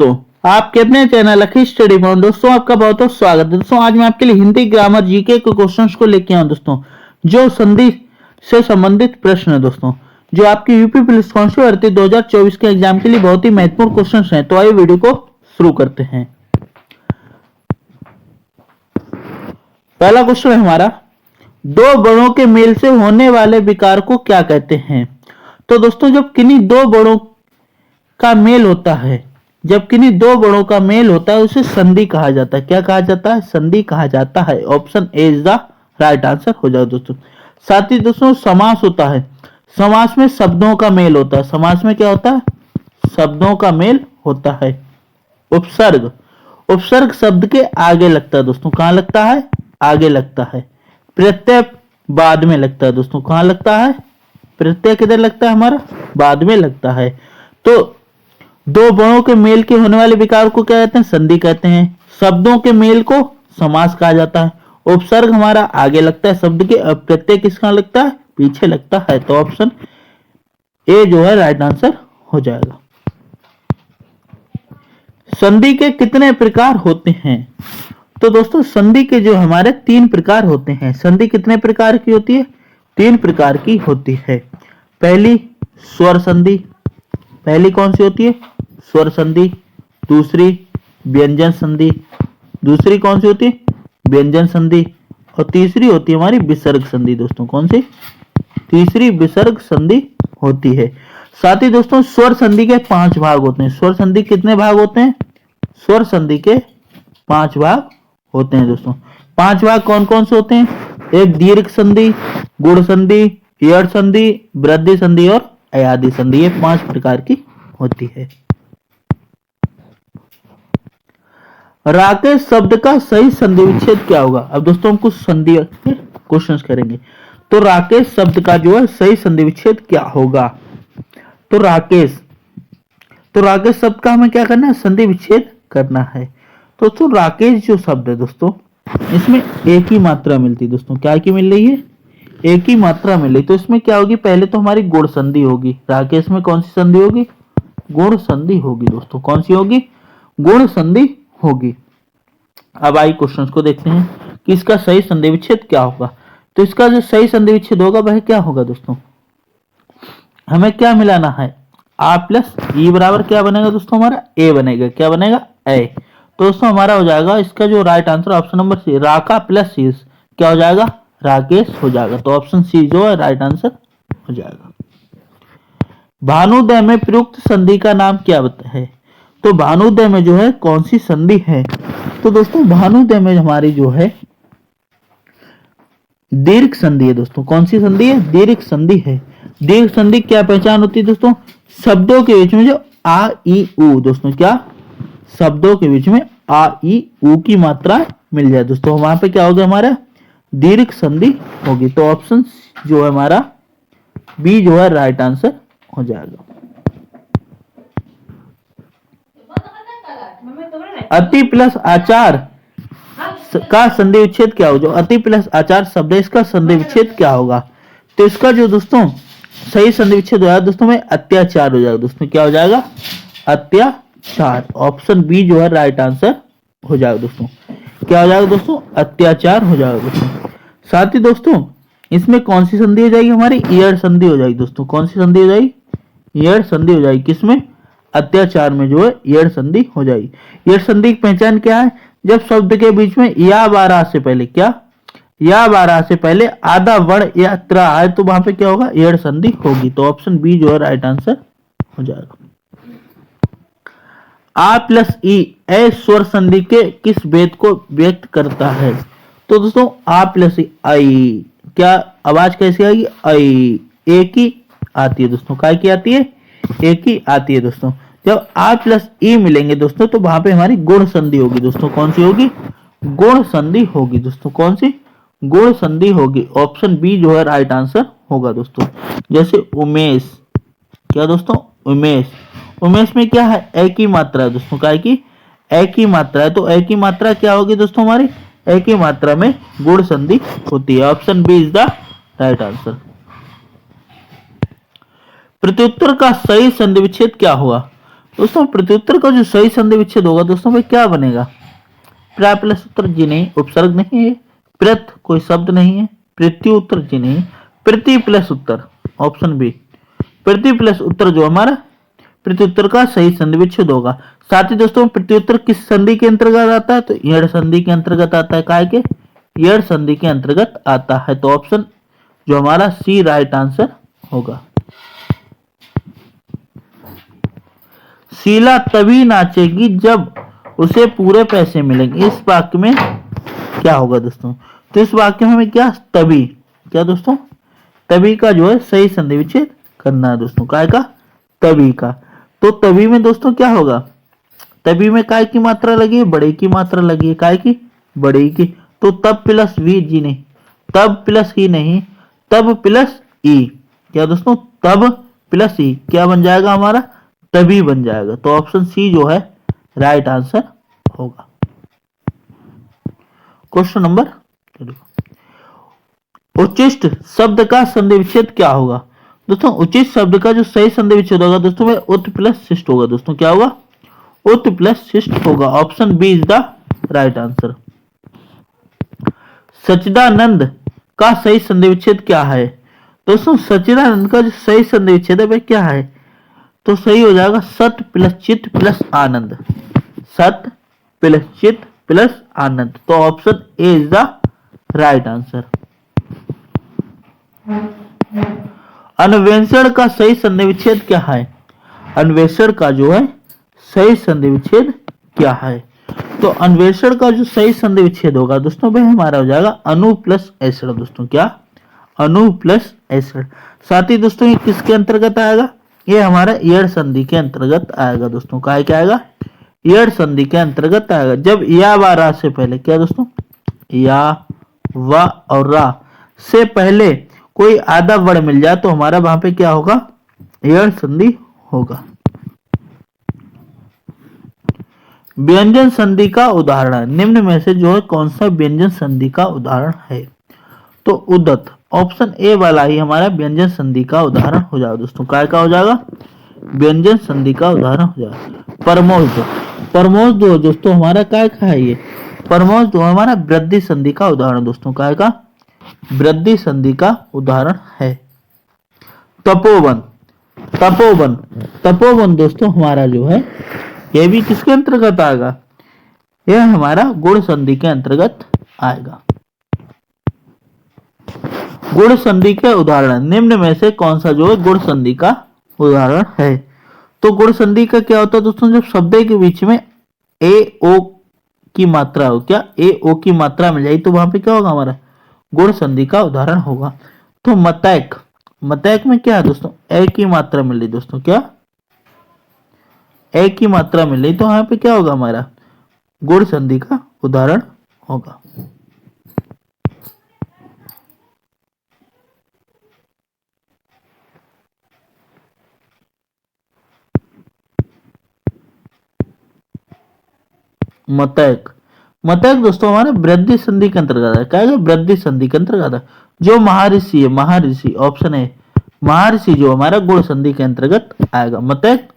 दोस्तों आपके अपने चैनल अखिल स्टडी में दोस्तों आपका बहुत बहुत स्वागत है। दोस्तों आज मैं आपके लिए हिंदी ग्रामर जीके के क्वेश्चंस को लेके आया हूं दोस्तों, जो संधि से संबंधित प्रश्न है दोस्तों, जो आपकी यूपी पुलिस कांस्टेबल भर्ती 2024 के एग्जाम के लिए बहुत ही महत्वपूर्ण क्वेश्चंस हैं। तो आइए वीडियो को शुरू करते हैं। पहला क्वेश्चन है हमारा, दो बड़ों के मेल से होने वाले विकार को क्या कहते हैं। तो दोस्तों जब किन्हीं दो बड़ों का मेल होता है, जब किन्हीं दो बड़ों का मेल होता है उसे संधि कहा जाता है। क्या कहा जाता है? संधि कहा जाता है। Option A is the right answer हो जाएगा दोस्तों। साथ ही दोस्तों समास होता है, समास में शब्दों का मेल होता है। समास में क्या होता है? शब्दों का मेल होता है। उपसर्ग, उपसर्ग शब्द के आगे लगता है दोस्तों। कहां लगता है? आगे लगता है। प्रत्यय बाद में लगता है दोस्तों। कहां लगता है? प्रत्यय किधर लगता है? हमारा बाद में लगता है। तो दो बड़ों के मेल के होने वाले विकार को क्या कहते हैं? संधि कहते हैं। शब्दों के मेल को समास कहा जाता है। उपसर्ग हमारा आगे लगता है शब्द के, प्रत्यय किसका लगता है? पीछे लगता है। तो ऑप्शन ए जो है राइट आंसर हो जाएगा। संधि के कितने प्रकार होते हैं? तो दोस्तों संधि के जो हमारे तीन प्रकार होते हैं। संधि कितने प्रकार की होती है? तीन प्रकार की होती है। पहली स्वर संधि, पहली कौन सी होती है? स्वर संधि। दूसरी व्यंजन संधि, दूसरी कौन सी होती है? व्यंजन संधि। और तीसरी होती है हमारी विसर्ग संधि दोस्तों। कौन सी? तीसरी विसर्ग संधि होती है। साथ ही दोस्तों स्वर संधि के 5 भाग होते हैं। स्वर संधि कितने भाग होते हैं? स्वर संधि के 5 भाग होते हैं दोस्तों। 5 भाग कौन कौन से होते हैं? एक दीर्घ संधि, गुण संधि, यड़ संधि, वृद्धि संधि और अयादि संधि। ये 5 प्रकार की होती है। राकेश शब्द का सही संधि विच्छेद क्या होगा? अब दोस्तों हम कुछ संधि क्वेश्चंस करेंगे। तो राकेश शब्द का जो है सही संधि विच्छेद क्या होगा? तो राकेश शब्द का हमें क्या करना है? संधि विच्छेद करना है। तो दोस्तों राकेश जो शब्द है दोस्तों, इसमें एक ही मात्रा मिलती है दोस्तों। क्या की मिल रही है? एक ही मात्रा मिल रही। तो इसमें क्या होगी? पहले तो हमारी गुण संधि होगी। राकेश में कौन सी संधि होगी? गुण संधि होगी दोस्तों। कौन सी होगी? गुण संधि होगी। अब आई क्वेश्चंस को देखते हैं कि इसका सही संधि विच्छेद क्या होगा। तो इसका जो सही संधि विच्छेद होगा वह क्या होगा दोस्तों? हमें क्या मिलाना है? आ प्लस ई बराबर क्या बनेगा दोस्तों? हमारा ए बनेगा। क्या बनेगा? ए। तो दोस्तों हमारा हो जाएगा इसका जो right answer option number C, राका प्लस सी क्या हो जाएगा? राकेश हो जाएगा। तो ऑप्शन सी जो है राइट आंसर हो जाएगा। भानुदय में प्रयुक्त संधि का नाम क्या है? तो भानुदय में जो है कौन सी संधि है? तो दोस्तों भानुदय में हमारी जो है दीर्घ संधि है दोस्तों। कौन सी संधि है? दीर्घ संधि है। दीर्घ संधि क्या पहचान होती है दोस्तों? शब्दों के बीच में जो आ ई उ दोस्तों, क्या शब्दों के बीच में आ ई उ की मात्रा मिल जाए दोस्तों, वहां पे क्या होगा? हमारा दीर्घ संधि होगी। तो ऑप्शन जो है हमारा बी जो है राइट आंसर हो जाएगा। अति प्लस आचार का संधि विच्छेद क्या होगा? जो अति प्लस आचार शब्द है इसका संधि विच्छेद क्या होगा? तो इसका जो दोस्तों सही संधि विच्छेद हो जाएगा दोस्तों में अत्याचार हो जाएगा दोस्तों। क्या हो जाएगा? अत्याचार। ऑप्शन बी जो है राइट आंसर हो जाएगा दोस्तों। क्या हो जाएगा दोस्तों? अत्याचार हो जाएगा दोस्तों। साथ ही दोस्तों इसमें कौन सी संधि हो जाएगी? हमारी ईयड़ संधि हो जाएगी दोस्तों। कौन सी संधि हो जाएगी? ईयड़ संधि हो जाएगी। किसमें? अत्याचार में जो है ईयड़ संधि हो जाएगी। ईयड़ संधि की पहचान क्या है? जब शब्द के बीच में या बारह से पहले क्या? या बारह से पहले आधा वर्ण या त्रा आए तो वहां पे क्या होगा? ईयड़ संधि होगी। तो ऑप्शन बी जो है राइट आंसर हो जाएगा। आ प्लस ई ए स्वर संधि के किस भेद को व्यक्त करता है? तो दोस्तों आ प्लस ई आई, क्या आवाज कैसी आएगी? आई। एक ही आती है दोस्तों। काय की आती है? एक ही आती है दोस्तों। जब आ प्लस ई मिलेंगे दोस्तों तो वहां पे हमारी गुण संधि होगी दोस्तों। कौन सी होगी? गुण संधि होगी दोस्तों। कौन सी? गुण संधि होगी। ऑप्शन बी जो है राइट आंसर होगा दोस्तों। जैसे उमेश, क्या दोस्तों? उमेश। उमेश में क्या है? एक ही मात्रा है दोस्तों। काय की? एक ही मात्रा है। तो एक ही मात्रा क्या होगी दोस्तों? हमारी एक ही मात्रा में गुण संधि होती है। Option B is the right answer. प्रत्युत्तर का सही संधि विच्छेद क्या होगा? दोस्तों प्रत्युत्तर का जो सही संधि विच्छेद होगा दोस्तों भाई क्या बनेगा? प्रा प्लस उत्तर जी नहीं, उपसर्ग नहीं है, प्रत कोई शब्द नहीं है, प्रत्युत्तर जी नहीं, प्रति प्लस उत्तर ऑप्शन बी, प्रति प्लस उत्तर जो हमारा प्रत्युत्तर का सही संधि विच्छेद होगा। साथ ही दोस्तों प्रत्युत्तर किस संधि के अंतर्गत आता है? तो यड़ संधि के अंतर्गत आता है। काय के? यड़ संधि के अंतर्गत आता है। तो ऑप्शन जो हमारा सी राइट आंसर होगा। शीला तभी नाचेगी जब उसे पूरे पैसे मिलेंगे, इस वाक्य में क्या होगा दोस्तों? तो इस वाक्य में हमें क्या तभी, क्या दोस्तों? तभी का जो है सही संधि विच्छेद करना है दोस्तों। काय का? तभी का। तो तभी में दोस्तों क्या होगा? तभी में काय की मात्रा लगी है? बड़े की मात्रा लगी है। काय की? बड़े की। तो तब प्लस वी जी नहीं, तब प्लस ही नहीं, तब प्लस ई। क्या दोस्तों? तब प्लस ई क्या बन जाएगा हमारा? तभी बन जाएगा। तो ऑप्शन सी जो है राइट आंसर होगा। क्वेश्चन नंबर, उचिष्ट शब्द का संधि विच्छेद क्या होगा? दोस्तों उचित शब्द का जो सही संधि विच्छेद होगा दोस्तों वह उत प्लस शिष्ट होगा। दोस्तों क्या होगा? उत प्लस शिष्ट होगा। Option B is the right answer. सच्चिदानंद का सही संधि विच्छेद क्या है? दोस्तों सच्चिदानंद का जो सही संधि विच्छेद है वह क्या है? तो सही हो जाएगा सत प्लस चित प्लस आनंद, सत प्लस चित प्लस आनंद। तो option A is the right answer. अन्वेषण का सही संधि विच्छेद क्या है? अन्वेषण का जो है सही संधि विच्छेद क्या है? तो अन्वेषण का जो सही संधि विच्छेद होगा दोस्तों वह हमारा हो जाएगा अनु प्लस एसिड। दोस्तों क्या? अनु प्लस एसिड। साथ ही दोस्तों ये किसके अंतर्गत आएगा? ये हमारा यड़ संधि के अंतर्गत आएगा दोस्तों। काय क्या आएगा? यड़ संधि के अंतर्गत आएगा। जब या व रा से पहले, क्या दोस्तों? या व और रा से पहले कोई आधा वर्ड मिल जाए तो हमारा वहां पे क्या होगा? यड़ संधि होगा। व्यंजन संधि का उदाहरण निम्न में से जो है कौन सा व्यंजन संधि का उदाहरण है? तो उदत, ऑप्शन ए वाला ही हमारा व्यंजन संधि का उदाहरण हो जाएगा दोस्तों। काय का हो जाएगा? व्यंजन संधि का उदाहरण हो जाएगा। परमोज, परमोज जो दोस्तों हमारा काय का है? ये परमोज जो हमारा वृद्धि संधि का उदाहरण दोस्तों। काय का? वृद्धि संधि का उदाहरण है। तपोवन, तपोवन, तपोवन दोस्तों हमारा जो है यह भी किसके अंतर्गत आएगा? यह हमारा गुण संधि के अंतर्गत आएगा। गुण संधि के उदाहरण निम्न में से कौन सा जो है गुण संधि का उदाहरण है? तो गुण संधि का क्या होता है दोस्तों? जब शब्द के बीच में ए ओ की मात्रा हो, क्या ए ओ की मात्रा मिल जाए तो वहां पे क्या होगा? हमारा गुण संधि का उदाहरण होगा। तो मतैक, मतैक में क्या है दोस्तों? ए की मात्रा मिल रही दोस्तों। क्या? ए की मात्रा मिल रही तो वहां पे क्या होगा? हमारा गुण संधि का उदाहरण होगा। मतैक, मतैक दोस्तों हमारे वृद्धि संधि के अंतर्गत है। क्या है? वृद्धि संधि के अंतर्गत है। जो महर्षि है, महर्षि ऑप्शन है, महर्षि जो हमारा गुण संधि के अंतर्गत आएगा। मतैक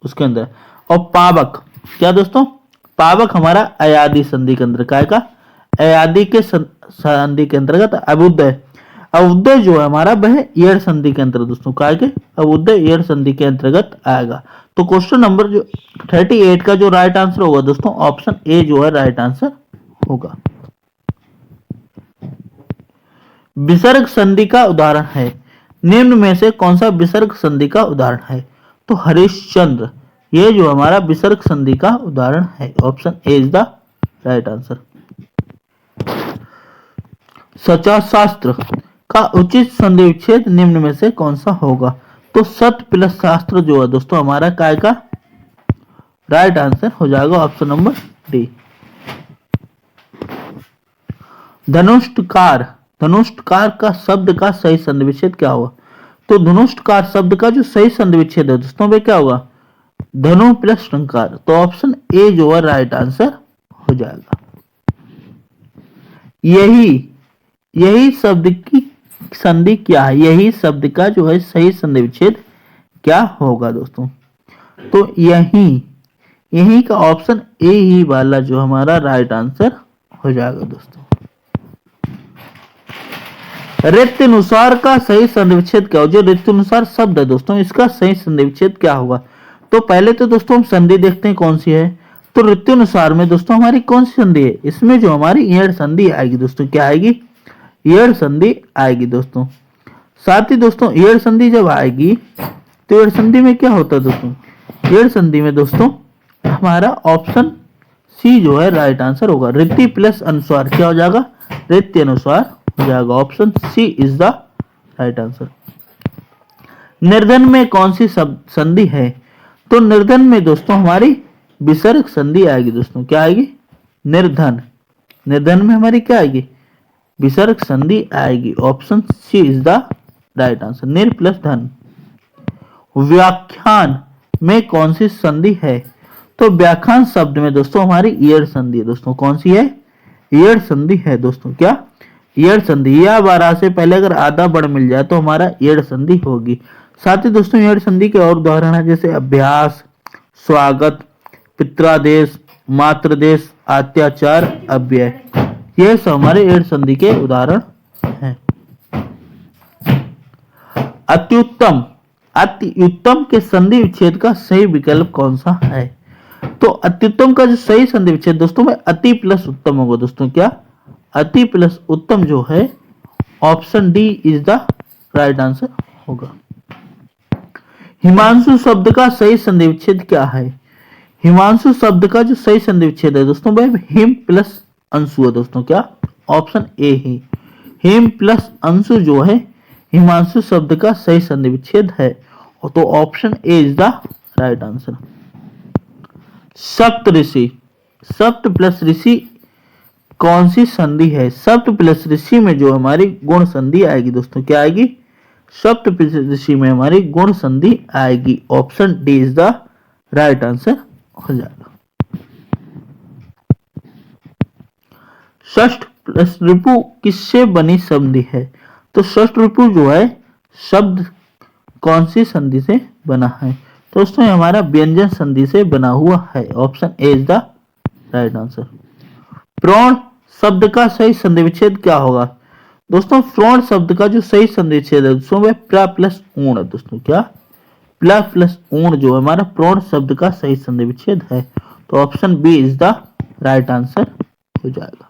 उसके अंदर। और पावक, क्या दोस्तों? पावक हमारा अयादि संधि के अंतर्गत आएगा। अयादि के संधि के अंतर्गत। अबुदय, अबुदय जो है हमारा वह यड़ संधि के अंतर्गत दोस्तों। काय के? अबुदय यड़ संधि के अंतर्गत आएगा। तो क्वेश्चन नंबर जो 38 का जो राइट आंसर होगा दोस्तों ऑप्शन ए जो है राइट आंसर होगा। विसर्ग संधि का उदाहरण है निम्न में से कौन सा विसर्ग संधि का उदाहरण है? तो हरिश्चंद्र ये जो हमारा विसर्ग संधि का उदाहरण है। Option A is the right answer. सचा शास्त्र का उचित संधि विच्छेद निम्न में से कौन सा होगा? तो सत प्लस शास्त्र जो है दोस्तों हमारा काय का राइट आंसर हो जाएगा। Option number D. धनुष्टकार, धनुष्टकार का शब्द का सही संधि विच्छेद क्या होगा? तो धनुष्टकार शब्द का जो सही संधि विच्छेद है दोस्तों वे क्या होगा? धनु प्लस टंकार। तो ऑप्शन ए जो है राइट आंसर हो जाएगा। यही शब्द की संधि क्या है? यही शब्द का जो है सही संधि विच्छेद क्या होगा दोस्तों? तो यही का ऑप्शन ए ही वाला जो हमारा राइट आंसर हो जाएगा दोस्तों। रिक्तानुसार का सही संधि विच्छेद क्या हो? जो रिक्तानुसार शब्द है दोस्तों, इसका सही संधि विच्छेद क्या होगा? तो पहले तो दोस्तों हम संधि देखते हैं कौन सी है। तो रिक्तानुसार में दोस्तों हमारी कौन सी संधि है? इसमें जो हमारी ईयड़ संधि आएगी दोस्तों, क्या आएगी? ईयड़ संधि आएगी दोस्तों। साथ ही दोस्तों ईयड़ संधि जब आएगी तो ईयड़ संधि में क्या होता है दोस्तों? ईयड़ संधि में दोस्तों हमारा ऑप्शन सी जो है राइट आंसर होगा। रिक्ति प्लस अनुस्वार क्या हो जाएगा? रिक्ति अनुस्वार हो जाएगा। Option C is the right answer. निर्धन में कौन सी संधि है? तो निर्धन में दोस्तों हमारी विसर्ग संधि आएगी दोस्तों। क्या आएगी? निर्धन। निर्धन में हमारी क्या आएगी? विसर्ग संधि आएगी। Option C is the right answer. निर प्लस धन। व्याख्यान में कौन सी संधि है? तो व्याख्यान शब्द में दोस्तों हमारी ईयड़ संधि है दोस्तों। कौन सी है? ईयड़ संधि है दोस्तों। क्या? ईयड़ संधि। या 12 से पहले अगर आधा बढ़ मिल जाए तो हमारा ईयड़ संधि होगी। साथ ही दोस्तों ईयड़ संधि के और उदाहरण है जैसे अभ्यास, स्वागत, पित्रादेश, मातृदेश, अत्याचार, अव्यय। यह सब हमारे ईयड़ संधि के उदाहरण हैं। अत्युत्तम। अत्युत्तम के संधि विच्छेद का सही विकल्प कौन सा है? तो अत्युत्तम का जो सही संधि विच्छेद दोस्तों में अति प्लस उत्तम होगा दोस्तों। क्या? अति प्लस उत्तम जो है option D is the right answer होगा। हिमांशु शब्द का सही संधि विच्छेद क्या है? हिमांशु शब्द का जो सही संधि विच्छेद है दोस्तों वह हिम प्लस अंशु है दोस्तों। क्या? Option A he him plus Anshu जो है हिमांशु शब्द का सही संधि विच्छेद है। तो option A is the right answer. सप्त ऋषि। सप्त प्लस ऋषि कौन सी संधि है? सप्त प्लस ऋषि में जो हमारी गुण संधि आएगी दोस्तों। क्या आएगी? सप्त प्लस ऋषि में हमारी गुण संधि आएगी। Option D is the right answer हो जाएगा। षष्ठ प्लस रिपु किससे बनी संधि है? तो षष्ठ रिपु जो है शब्द कौन सी संधि से बना है? तो दोस्तों हमारा व्यंजन संधि से बना हुआ है। Option A is the right answer. प्रोण शब्द का सही संधि विच्छेद क्या होगा? दोस्तों प्रोण शब्द का जो सही संधि विच्छेद है दोस्तों वह प्र प्लस ऊण है दोस्तों। क्या? प्र प्लस ऊण जो हमारा प्रोण शब्द का सही संधि विच्छेद है। तो option B is the right answer हो जाएगा।